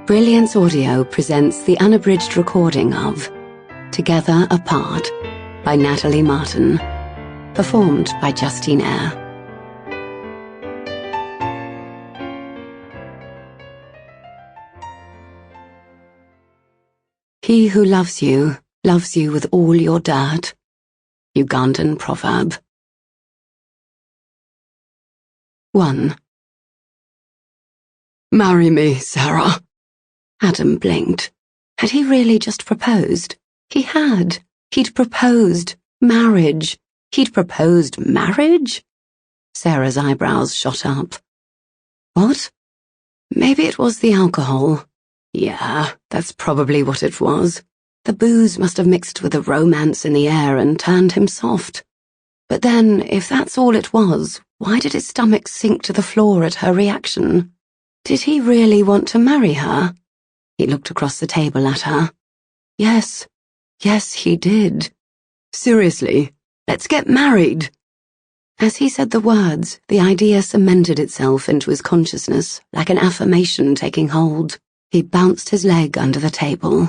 Brilliance Audio presents the unabridged recording of Together Apart by Natalie Martin, performed by Justine Eyre. He who loves you with all your dirt. Ugandan proverb. 1. Marry me, Sarah. Adam blinked. Had he really just proposed? He had. He'd proposed marriage. He'd proposed marriage? Sarah's eyebrows shot up. What? Maybe it was the alcohol. Yeah, that's probably what it was. The booze must have mixed with the romance in the air and turned him soft. But then, if that's all it was, why did his stomach sink to the floor at her reaction? Did he really want to marry her? He looked across the table at her. Yes, he did. Seriously, let's get married. As he said the words, the idea cemented itself into his consciousness like an affirmation taking hold. He bounced his leg under the table.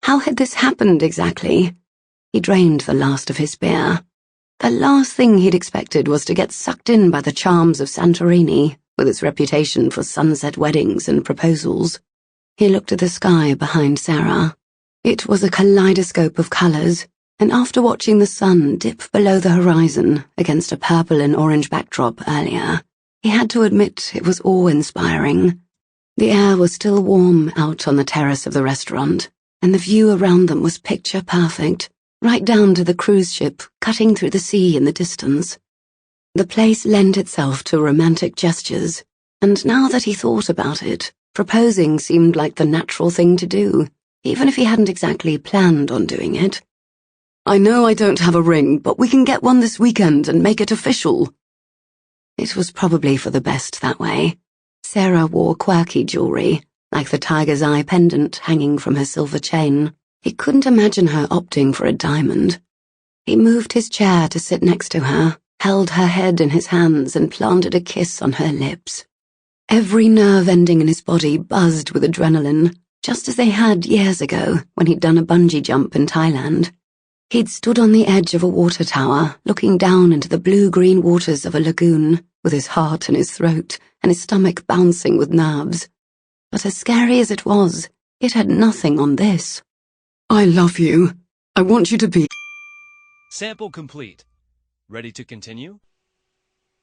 How had this happened exactly? He drained the last of his beer. The last thing he'd expected was to get sucked in by the charms of Santorini, with its reputation for sunset weddings and proposals. He looked at the sky behind Sarah. It was a kaleidoscope of colours, and after watching the sun dip below the horizon against a purple and orange backdrop earlier, he had to admit it was awe-inspiring. The air was still warm out on the terrace of the restaurant, and the view around them was picture-perfect, right down to the cruise ship cutting through the sea in the distance. The place lent itself to romantic gestures, and now that he thought about it, proposing seemed like the natural thing to do, even if he hadn't exactly planned on doing it. I know I don't have a ring, but we can get one this weekend and make it official. It was probably for the best that way. Sarah wore quirky jewelry, like the tiger's eye pendant hanging from her silver chain. He couldn't imagine her opting for a diamond. He moved his chair to sit next to her, held her head in his hands and planted a kiss on her lips. Every nerve ending in his body buzzed with adrenaline, just as they had years ago when he'd done a bungee jump in Thailand. He'd stood on the edge of a water tower, looking down into the blue-green waters of a lagoon, with his heart in his throat and his stomach bouncing with nerves. But as scary as it was, it had nothing on this. I love you. I want you to be... Sample complete. Ready to continue?